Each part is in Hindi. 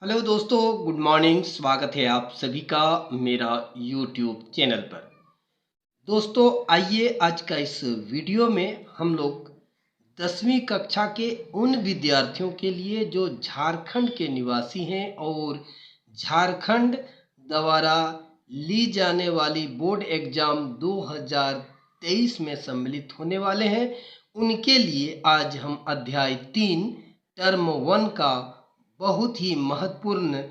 हेलो दोस्तों, गुड मॉर्निंग। स्वागत है आप सभी का मेरा यूट्यूब चैनल पर। दोस्तों आइए आज का इस वीडियो में हम लोग 10वीं कक्षा के उन विद्यार्थियों के लिए जो झारखंड के निवासी हैं और झारखंड द्वारा ली जाने वाली बोर्ड एग्जाम 2023 में सम्मिलित होने वाले हैं, उनके लिए आज हम अध्याय 3 टर्म 1 का बहुत ही महत्वपूर्ण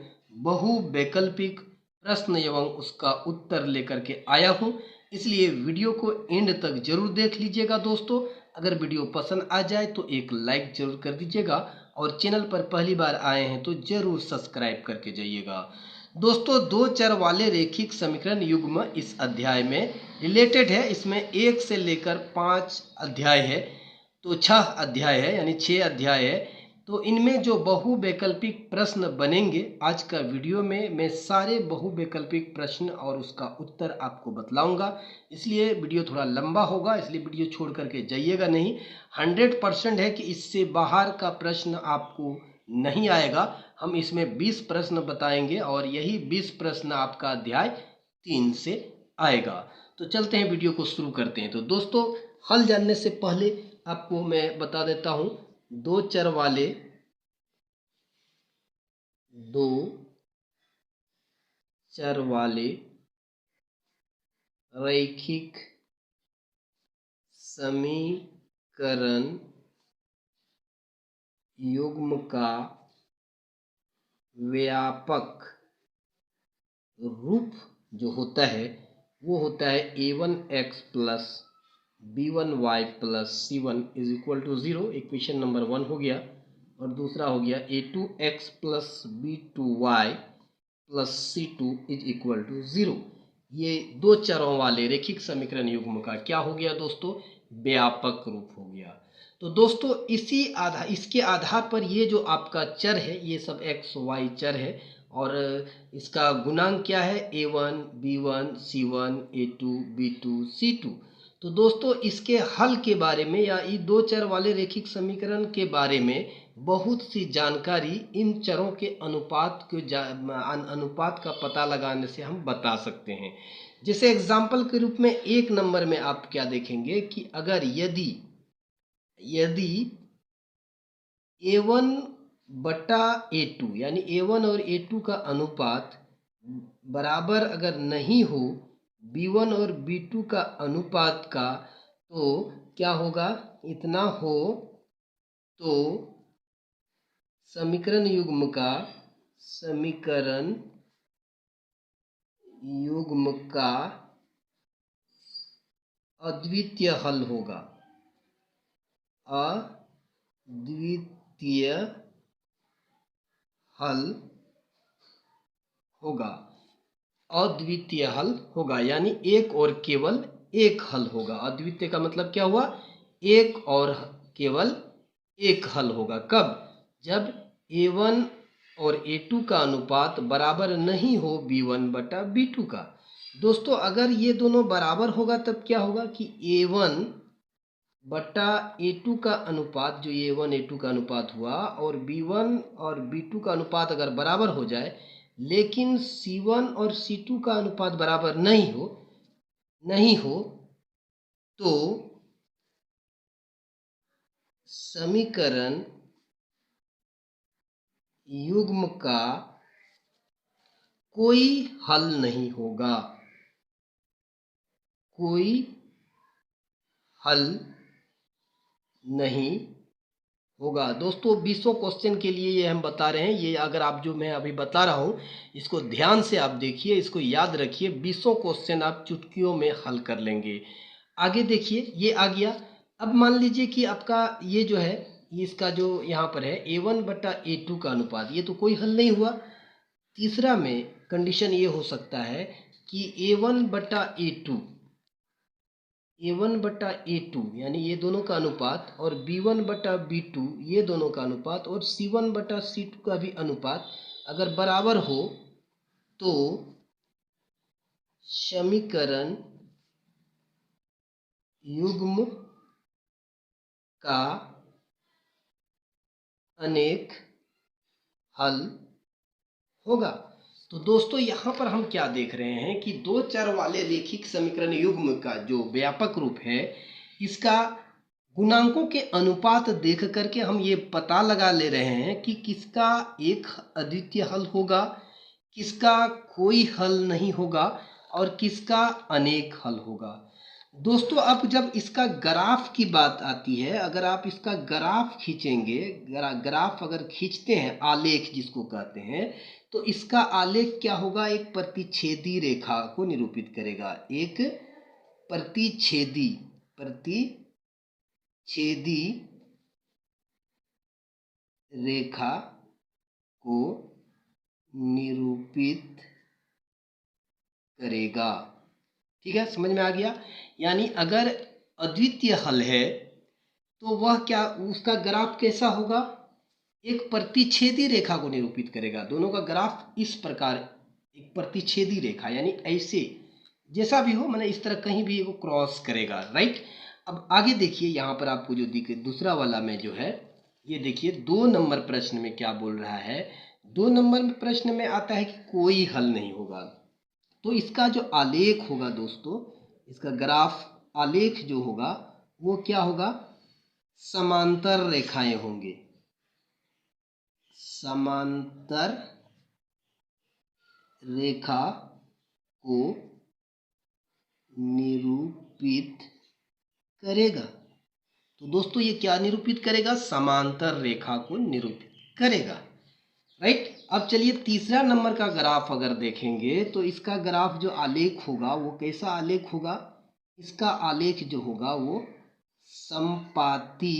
बहुवैकल्पिक प्रश्न एवं उसका उत्तर लेकर के आया हूं। इसलिए वीडियो को एंड तक जरूर देख लीजिएगा दोस्तों। अगर वीडियो पसंद आ जाए तो एक लाइक जरूर कर दीजिएगा और चैनल पर पहली बार आए हैं तो जरूर सब्सक्राइब करके जाइएगा। दोस्तों, दो चर वाले रेखिक समीकरण युग्म इस अध्याय में रिलेटेड है। इसमें 1 से लेकर 5 अध्याय है, तो 6 अध्याय है, यानी 6 अध्याय है। तो इनमें जो बहुवैकल्पिक प्रश्न बनेंगे, आज का वीडियो में मैं सारे बहुवैकल्पिक प्रश्न और उसका उत्तर आपको बतलाऊंगा। इसलिए वीडियो थोड़ा लंबा होगा, इसलिए वीडियो छोड़ करके जाइएगा नहीं। 100% है कि इससे बाहर का प्रश्न आपको नहीं आएगा। हम इसमें 20 प्रश्न बताएंगे और यही 20 प्रश्न आपका अध्याय 3 से आएगा। तो चलते हैं, वीडियो को शुरू करते हैं। तो दोस्तों, हल जानने से पहले आपको मैं बता देता हूं, दो चर वाले रैखिक समीकरण युग्म का व्यापक रूप जो होता है वो होता है a1x plus b1y plus c1 is equal to 0। Equation number 1 हो गया। और दूसरा हो गया a2x plus b2y plus c2 is equal to 0। ये दो चरों वाले रेखिक समीकरण युग्म का क्या हो गया दोस्तों? व्यापक रूप हो गया। तो दोस्तों इसके आधार पर ये जो आपका चर है, ये सब एक्स वाई चर है और इसका गुणांक क्या है? a1 b1 c1 a2 b2 c2। तो दोस्तों, इसके हल के बारे में या ये दो चर वाले रेखिक समीकरण के बारे में बहुत सी जानकारी इन चरों के अनुपात का पता लगाने से हम बता सकते हैं। जैसे एग्जाम्पल के रूप में 1 नंबर में आप क्या देखेंगे कि अगर यदि a1 बटा a2 यानी a1 और a2 का अनुपात बराबर अगर नहीं हो b1 और b2 का अनुपात का, तो क्या होगा? इतना हो तो समीकरण युग्म का अद्वितीय हल होगा। अद्वितीय हल होगा यानी एक और केवल एक हल होगा। अद्वितीय का मतलब क्या हुआ? एक और केवल एक हल होगा। कब? जब a1 और a2 का अनुपात बराबर नहीं हो b1 बटा b2 का। दोस्तों, अगर ये दोनों बराबर होगा तब क्या होगा कि a1 बटा a2 का अनुपात, जो a1 a2 का अनुपात हुआ, और b1 और b2 का अनुपात अगर बराबर हो जाए, लेकिन c1 और c2 का अनुपात बराबर नहीं हो तो समीकरण युग्म का कोई हल नहीं होगा। कोई हल नहीं होगा। दोस्तों, 20 क्वेश्चन के लिए ये हम बता रहे हैं। ये अगर आप जो मैं अभी बता रहा हूँ इसको ध्यान से आप देखिए, इसको याद रखिए। 20 क्वेश्चन आप चुटकियों में हल कर लेंगे। आगे देखिए, ये आ गया। अब मान लीजिए कि आपका ये जो है, इसका जो यहाँ पर है a1 बटा a2 का अनुपात, ये तो कोई हल नहीं हुआ। तीसरा में कंडीशन ये हो सकता है कि a1 बटा a2 यानी ये दोनों का अनुपात, और b1 बटा b2 ये दोनों का अनुपात, और c1 बटा c2 का भी अनुपात अगर बराबर हो तो समीकरण युग्म का अनेक हल होगा। तो दोस्तों यहाँ पर हम क्या देख रहे हैं कि दो चर वाले रेखिक समीकरण युग्म का जो व्यापक रूप है, इसका गुणांकों के अनुपात देख करके हम ये पता लगा ले रहे हैं कि किसका एक अद्वितीय हल होगा, किसका कोई हल नहीं होगा और किसका अनेक हल होगा। दोस्तों अब जब इसका ग्राफ की बात आती है, अगर आप इसका ग्राफ खींचेंगे, ग्राफ अगर खींचते हैं, आलेख जिसको कहते हैं, तो इसका आलेख क्या होगा, एक प्रतिच्छेदी रेखा को निरूपित करेगा। एक प्रतिच्छेदी रेखा को निरूपित करेगा। ठीक है, समझ में आ गया। यानी अगर अद्वितीय हल है तो वह क्या, उसका ग्राफ कैसा होगा, एक प्रतिच्छेदी रेखा को निरूपित करेगा। दोनों का ग्राफ इस प्रकार, एक प्रतिच्छेदी रेखा यानी ऐसे, जैसा भी हो, मैंने इस तरह कहीं भी वो क्रॉस करेगा, राइट। अब आगे देखिए, यहाँ पर आपको जो दिखे दूसरा वाला में जो है, ये देखिए 2 नंबर प्रश्न में क्या बोल रहा है। 2 नंबर प्रश्न में आता है कि कोई हल नहीं होगा। तो इसका जो आलेख होगा दोस्तों, इसका ग्राफ आलेख जो होगा वो क्या होगा, समांतर रेखाएं होंगे। समांतर रेखा को निरूपित करेगा। तो दोस्तों ये क्या निरूपित करेगा, समांतर रेखा को निरूपित करेगा, राइट। अब चलिए तीसरा नंबर का ग्राफ अगर देखेंगे तो इसका ग्राफ जो आलेख होगा वो कैसा आलेख होगा, इसका आलेख जो होगा वो समपाती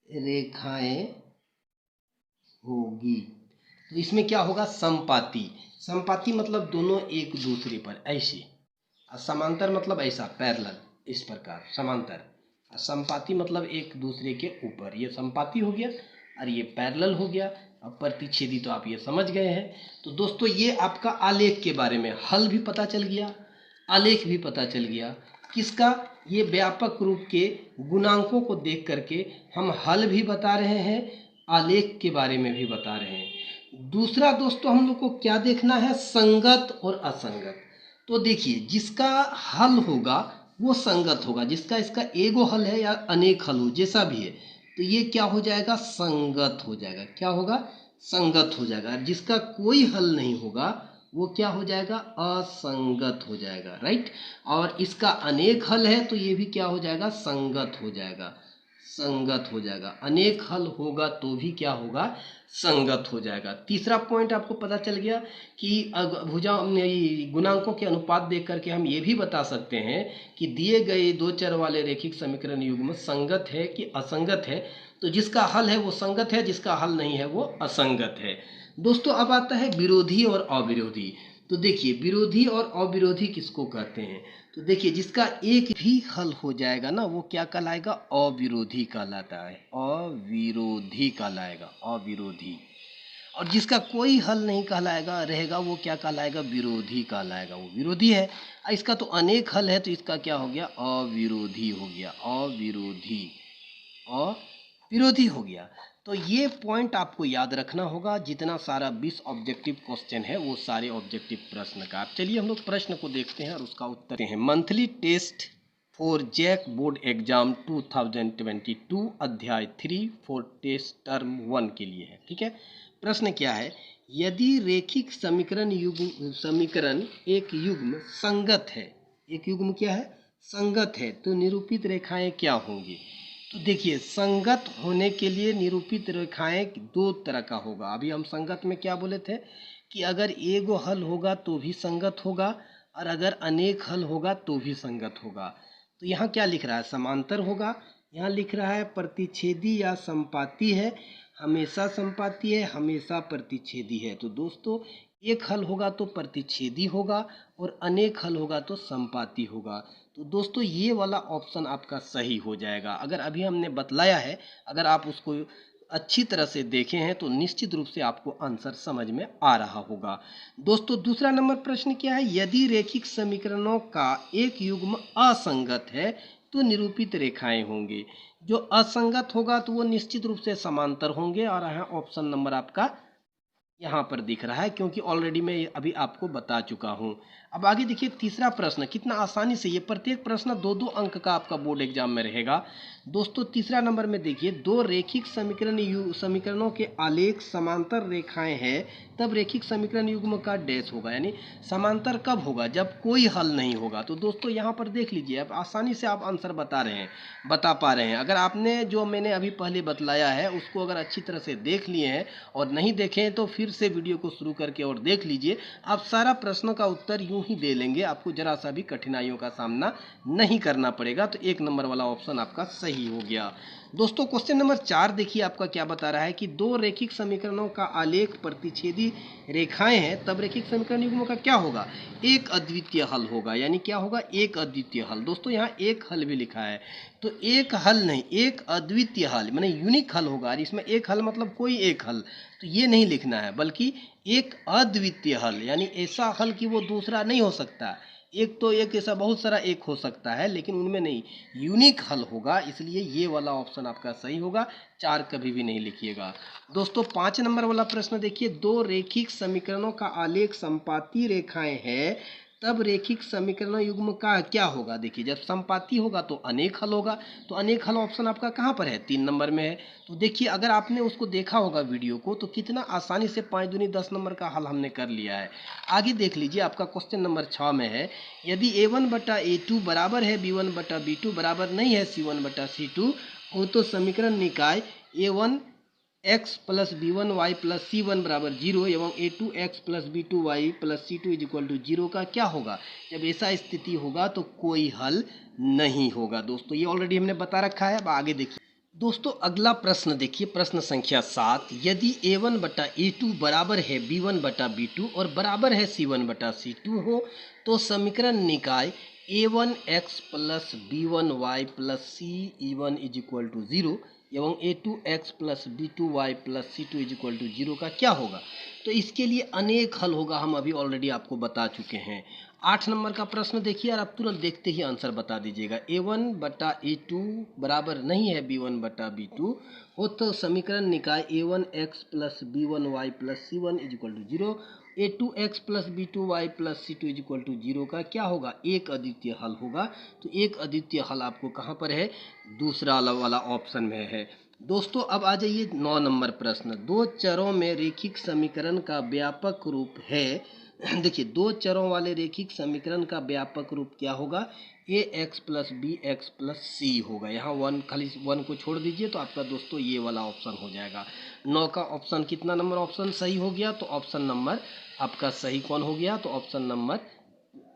रेखाएं होगी। तो इसमें क्या होगा, समपाती मतलब दोनों एक दूसरे पर ऐसे, और समांतर मतलब ऐसा पैरेलल, इस प्रकार समांतर। और समपाती मतलब एक दूसरे के ऊपर, ये समपाती हो गया और ये पैरेलल हो गया। अब प्रतिच्छेदी तो आप ये समझ गए हैं। तो दोस्तों ये आपका आलेख के बारे में, हल भी पता चल गया, आलेख भी पता चल गया। किसका, ये व्यापक रूप के गुणांकों को देख करके हम हल भी बता रहे हैं, आलेख के बारे में भी बता रहे हैं। दूसरा दोस्तों हम लोग को क्या देखना है, संगत और असंगत। तो देखिए जिसका हल होगा वो संगत होगा, जिसका इसका एगो हल है या अनेक हल हो, जैसा भी है, तो ये क्या हो जाएगा, संगत हो जाएगा। क्या होगा, संगत हो जाएगा। जिसका कोई हल नहीं होगा वो क्या हो जाएगा, असंगत हो जाएगा, राइट। और इसका अनेक हल है तो ये भी क्या हो जाएगा, संगत हो जाएगा, संगत हो जाएगा। अनेक हल होगा तो भी क्या होगा, संगत हो जाएगा। तीसरा पॉइंट आपको पता चल गया कि भुजा गुणांकों के अनुपात देख करके हम ये भी बता सकते हैं कि दिए गए दो चर वाले रेखिक समीकरण युग्म संगत है कि असंगत है। तो जिसका हल है वो संगत है, जिसका हल नहीं है वो असंगत है। दोस्तों अब आता है विरोधी और अविरोधी। तो देखिए विरोधी और अविरोधी किसको कहते हैं, तो देखिए जिसका एक भी हल हो जाएगा ना वो क्या कहलाएगा, अविरोधी कहलाता है, अविरोधी कहलाएगा, अविरोधी। और जिसका कोई हल नहीं कहलाएगा रहेगा वो क्या कहलाएगा, विरोधी कहलाएगा, वो विरोधी है। इसका तो अनेक हल है तो इसका क्या हो गया, अविरोधी हो गया, अविरोधी, अविरोधी हो गया। तो ये पॉइंट आपको याद रखना होगा। जितना सारा 20 ऑब्जेक्टिव क्वेश्चन है वो सारे ऑब्जेक्टिव प्रश्न का। अब चलिए हम लोग प्रश्न को देखते हैं और उसका उत्तर हैं। Monthly test for JAC board exam 2022 अध्याय 3 फॉर टेस्ट टर्म 1 के लिए है, ठीक है। प्रश्न क्या है, यदि रेखिक समीकरण एक युग्म संगत है, एक युग्म क्या है, संगत है, तो निरूपित रेखाएं क्या होंगी। तो देखिए संगत होने के लिए निरूपित रेखाएं दो तरह का होगा। अभी हम संगत में क्या बोले थे कि अगर एगो हल होगा तो भी संगत होगा और अगर अनेक हल होगा तो भी संगत होगा। तो यहाँ क्या लिख रहा है, समांतर होगा। यहाँ लिख रहा है प्रतिच्छेदी या संपाती है, हमेशा संपाती है, हमेशा प्रतिच्छेदी है। तो दोस्तों एक हल होगा तो प्रतिच्छेदी होगा और अनेक हल होगा तो संपाती होगा। तो दोस्तों ये वाला ऑप्शन आपका सही हो जाएगा। अगर अभी हमने बतलाया है, अगर आप उसको अच्छी तरह से देखे हैं तो निश्चित रूप से आपको आंसर समझ में आ रहा होगा। दोस्तों दूसरा नंबर प्रश्न क्या है, यदि रेखिक समीकरणों का एक युग्म असंगत है तो निरूपित रेखाएं होंगे। जो असंगत होगा तो वो निश्चित रूप से समांतर होंगे और यहाँ ऑप्शन नंबर आपका यहाँ पर दिख रहा है, क्योंकि ऑलरेडी मैं अभी आपको बता चुका हूँ। अब आगे देखिए तीसरा प्रश्न, कितना आसानी से, ये प्रत्येक प्रश्न 2-2 अंक का आपका बोर्ड एग्जाम में रहेगा। दोस्तों तीसरा नंबर में देखिए, दो रेखिक समीकरणों के आलेख समांतर रेखाएं हैं, तब रेखिक समीकरण युग्म का डैश होगा। यानी समांतर कब होगा? जब कोई हल नहीं होगा। तो दोस्तों यहाँ पर देख लीजिए, अब आसानी से आप आंसर बता पा रहे हैं। अगर आपने जो मैंने अभी पहले बतलाया है उसको अगर अच्छी तरह से देख लिए हैं और नहीं देखे हैं तो फिर से वीडियो को शुरू करके और देख लीजिए। आप सारा प्रश्नों का उत्तर यूं ही दे लेंगे, आपको जरा सा भी कठिनाइयों का सामना नहीं करना पड़ेगा। तो 1 नंबर वाला ऑप्शन आपका सही हो गया। दोस्तों क्वेश्चन नंबर 4 देखिए, आपका क्या बता रहा है कि दो रेखिक समीकरणों का आलेख प्रतिच्छेदी रेखाएं हैं, तब रेखिक समीकरण युग्म का क्या होगा? एक अद्वितीय हल होगा। यानी क्या होगा? एक अद्वितीय हल। दोस्तों यहाँ एक हल भी लिखा है, तो एक हल नहीं, एक अद्वितीय हल माने यूनिक हल होगा। और इसमें एक हल मतलब कोई एक हल, तो ये नहीं लिखना है, बल्कि एक अद्वितीय हल, यानी ऐसा हल कि वो दूसरा नहीं हो सकता। एक तो एक ऐसा बहुत सारा एक हो सकता है, लेकिन उनमें नहीं, यूनिक हल होगा। इसलिए ये वाला ऑप्शन आपका सही होगा। 4 कभी भी नहीं लिखिएगा। दोस्तों 5 नंबर वाला प्रश्न देखिए, दो रेखिक समीकरणों का आलेख संपाती रेखाएं हैं, तब रेखिक समीकरण युग्म का क्या होगा? देखिए जब संपाती होगा तो अनेक हल होगा। तो अनेक हल ऑप्शन आपका कहाँ पर है? 3 नंबर में है। तो देखिए अगर आपने उसको देखा होगा वीडियो को, तो कितना आसानी से 5 दूनी 10 नंबर का हल हमने कर लिया है। आगे देख लीजिए, आपका क्वेश्चन नंबर 6 में है, यदि a1/a2 बराबर है b1/b2 बराबर नहीं है c1/c2 हो, तो समीकरण निकाय a1 x plus b one y plus c one बराबर 0 एवं a2 x plus b2 y plus c2 is equal to 0 का क्या होगा? जब ऐसा स्थिति होगा तो कोई हल नहीं होगा। दोस्तों ये ऑलरेडी हमने बता रखा है। अब आगे देखिए दोस्तों, अगला प्रश्न देखिए, प्रश्न संख्या 7, यदि a1/a2 बराबर है b1/b2 और बराबर है c1/c2 हो, तो समीकरण निकाय a1x plus b1y plus c1 is equal to 0 एवं a2x plus b2y plus c2 is equal to 0 का क्या होगा? तो इसके लिए अनेक हल होगा, हम अभी ऑलरेडी आपको बता चुके हैं। 8 नंबर का प्रश्न देखिए, और आप तुरंत देखते ही आंसर बता दीजिएगा। a1/a2 बराबर नहीं है b1/b2 हो, तो समीकरण निकाय a1x plus b1y plus c1 is equal to 0 a2x plus b2y plus c2 is equal to 0 का क्या होगा? एक अद्वितीय हल होगा। तो एक अद्वितीय हल आपको कहाँ पर है? दूसरा वाला ऑप्शन में है। दोस्तों अब आ जाइए 9 नंबर प्रश्न, दो चरों में रेखिक समीकरण का व्यापक रूप है। देखिए दो चरों वाले रेखिक समीकरण का व्यापक रूप क्या होगा? A x plus b x plus c होगा। यहाँ वन, खाली वन को छोड़ दीजिए तो आपका दोस्तों ये वाला ऑप्शन हो जाएगा। 9 का ऑप्शन कितना नंबर ऑप्शन सही हो गया? तो ऑप्शन नंबर आपका सही कौन हो गया? तो ऑप्शन नंबर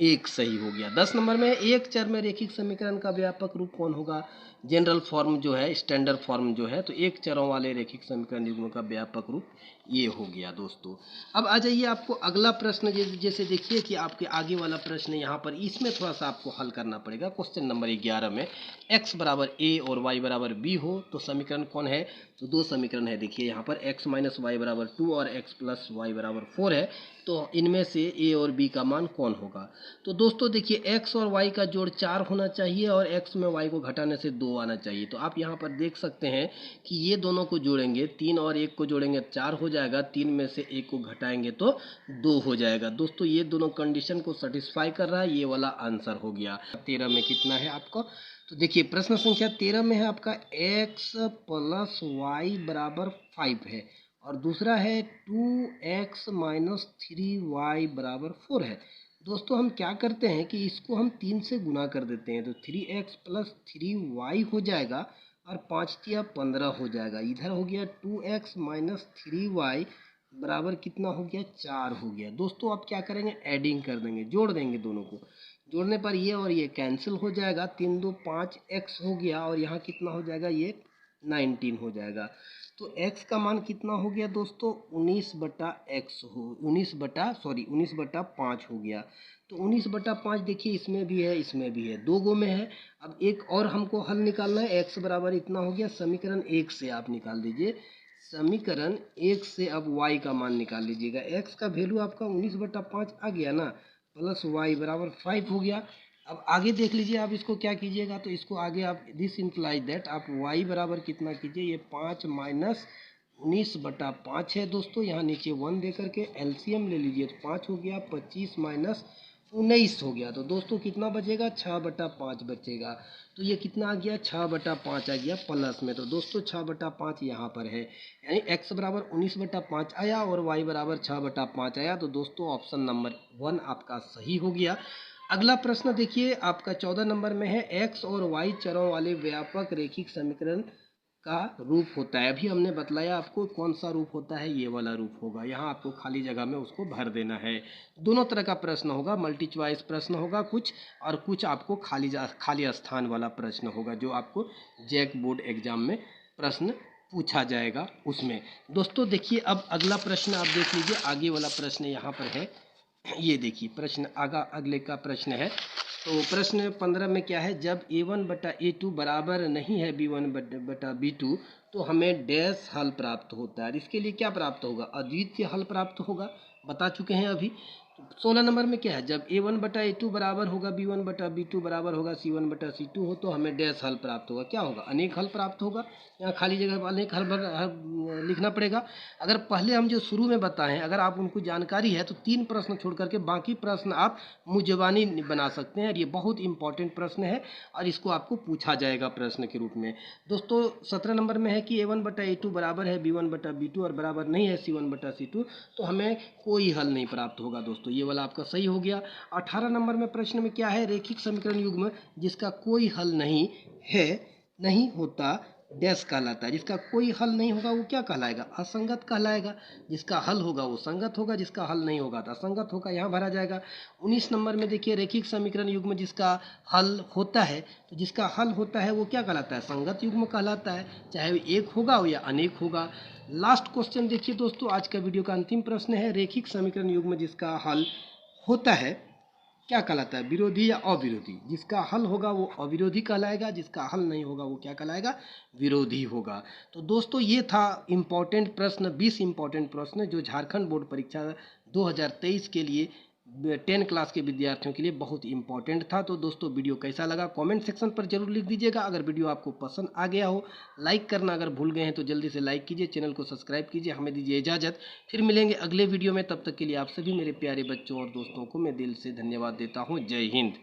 1 सही हो गया। 10 नंबर में एक चर में रेखिक समीकरण का व्यापक रूप कौन होगा? जनरल फॉर्म जो है, स्टैंडर्ड फॉर्म जो है, तो एक चरों वाले रेखिक समीकरण युग्म का व्यापक रूप ये हो गया। दोस्तों अब आ जाइए आपको अगला प्रश्न, जैसे देखिए कि आपके आगे वाला प्रश्न यहाँ पर, इसमें थोड़ा सा आपको हल करना पड़ेगा। क्वेश्चन नंबर 11 में x बराबर a और y बराबर b हो, तो समीकरण कौन है? तो दो समीकरण है। देखिए यहाँ पर x माइनस वाई बराबर 2 और x प्लस वाई बराबर 4 है, तो इनमें से a और b का मान कौन होगा? तो दोस्तों देखिए x और y का जोड़ 4 होना चाहिए और x में y को घटाने से 2 आना चाहिए। तो आप यहाँ पर देख सकते हैं कि ये दोनों को जोड़ेंगे, 3 और 1 को जोड़ेंगे 4 हो जाएगा, 3 में से 1 को घटाएंगे तो 2 हो जाएगा। दोस्तों ये दोनों कंडीशन को सेटिस्फाई कर रहा है, ये वाला आंसर हो गया। 13 में कितना है आपको? तो देखिए प्रश्न संख्या 13 में है आपका x प्लस वाई बराबर 5 है और दूसरा है 2x माइनस 3y बराबर 4 है। दोस्तों हम क्या करते हैं कि इसको हम 3 से गुना कर देते हैं, तो 3x प्लस 3y हो जाएगा और 5 तिया 15 हो जाएगा। इधर हो गया 2x माइनस 3y बराबर कितना हो गया? 4 हो गया। दोस्तों आप क्या करेंगे? एडिंग कर देंगे, जोड़ देंगे दोनों को। जोड़ने पर ये और ये कैंसिल हो जाएगा, 3 2 5 x हो गया और यहाँ कितना हो जाएगा? ये 19 हो जाएगा। तो x का मान कितना हो गया दोस्तों? 19/x हो 19/5 हो गया। तो 19/5 देखिए इसमें भी है, इसमें भी है, दो गो में है। अब एक और हमको हल निकालना है, x बराबर इतना हो गया। समीकरण 1 से आप निकाल दीजिए, समीकरण 1 से अब y का मान निकाल लीजिएगा। x का वैल्यू आपका 19/5 आ गया ना, प्लस y बराबर 5 हो गया। अब आगे देख लीजिए, आप इसको क्या कीजिएगा? तो इसको आगे आप दिस इंप्लाइज दैट आप y बराबर कितना कीजिए? ये 5 माइनस 19/5 है दोस्तों। यहाँ नीचे 1 दे करके एलसीएम ले लीजिए तो 5 हो गया, 25 माइनस 19 हो गया। तो दोस्तों कितना बचेगा? 6/5 बचेगा। तो ये कितना आ गया? 6/5 आ गया प्लस में। तो दोस्तों 6/5 यहाँ पर है, यानी x बराबर 19/5 आया और y बराबर 6/5 आया। तो दोस्तों ऑप्शन नंबर 1 आपका सही हो गया। अगला प्रश्न देखिए, आपका 14 नंबर में है, x और y चरों वाले व्यापक रैखिक समीकरण का रूप होता है। अभी हमने बतलाया आपको कौन सा रूप होता है, ये वाला रूप होगा। यहाँ आपको खाली जगह में उसको भर देना है। दोनों तरह का प्रश्न होगा, मल्टी चॉइस प्रश्न होगा कुछ, और कुछ आपको खाली स्थान वाला प्रश्न होगा, जो आपको जैक बोर्ड एग्जाम में प्रश्न पूछा जाएगा उसमें। दोस्तों देखिए, अब अगला प्रश्न आप देख लीजिए, आगे वाला प्रश्न यहाँ पर है। ये देखिए प्रश्न अगले का प्रश्न है। तो प्रश्न 15 में क्या है, जब a1/a2 बराबर नहीं है b1/b2 तो हमें डैश हल प्राप्त होता है। इसके लिए क्या प्राप्त होगा? अद्वितीय हल प्राप्त होगा, बता चुके हैं अभी। 16 नंबर में क्या है, जब a1/a2 बराबर होगा b1/b2 बराबर होगा c1/c2 हो तो हमें डैश हल प्राप्त होगा। क्या होगा? अनेक हल प्राप्त होगा। यहाँ खाली जगह पर अनेक हल लिखना पड़ेगा। अगर पहले हम जो शुरू में बताए हैं, अगर आप उनको जानकारी है तो 3 प्रश्न छोड़ करके बाकी प्रश्न आप मुंजबानी बना सकते हैं। और ये बहुत इंपॉर्टेंट प्रश्न है और इसको आपको पूछा जाएगा प्रश्न के रूप में। दोस्तों 17 नंबर में है कि a1/a2 बराबर है b1/b2 और बराबर नहीं है c1/c2 तो हमें कोई हल नहीं प्राप्त होगा। दोस्तों ये वाला आपका सही हो गया। 18 नंबर में प्रश्न में क्या है, रैखिक समीकरण युग्म जिसका कोई हल नहीं है, नहीं होता डैश कहलाता है। जिसका कोई हल नहीं होगा वो क्या कहलाएगा? असंगत कहलाएगा। जिसका हल होगा वो संगत होगा, जिसका हल नहीं होगा तो असंगत होगा, यहाँ भरा जाएगा। 19 नंबर में देखिए, रैखिक समीकरण युग्म जिसका हल होता है, तो जिसका हल होता है वो क्या कहलाता है? संगत युग्म कहलाता है, चाहे वो एक होगा या अनेक होगा। लास्ट क्वेश्चन देखिए दोस्तों, आज का वीडियो का अंतिम प्रश्न है, रैखिक समीकरण युग्म जिसका हल होता है क्या कहलाता है? विरोधी या अविरोधी? जिसका हल होगा वो अविरोधी कहलाएगा, जिसका हल नहीं होगा वो क्या कहलाएगा? विरोधी होगा। तो दोस्तों ये था इम्पोर्टेंट प्रश्न, 20 इम्पोर्टेंट प्रश्न जो झारखंड बोर्ड परीक्षा 2023 के लिए 10 क्लास के विद्यार्थियों के लिए बहुत इंपॉर्टेंट था। तो दोस्तों वीडियो कैसा लगा कमेंट सेक्शन पर जरूर लिख दीजिएगा। अगर वीडियो आपको पसंद आ गया हो, लाइक करना अगर भूल गए हैं तो जल्दी से लाइक कीजिए, चैनल को सब्सक्राइब कीजिए। हमें दीजिए इजाज़त, फिर मिलेंगे अगले वीडियो में। तब तक के लिए आप सभी मेरे प्यारे बच्चों और दोस्तों को मैं दिल से धन्यवाद देता हूँ। जय हिंद।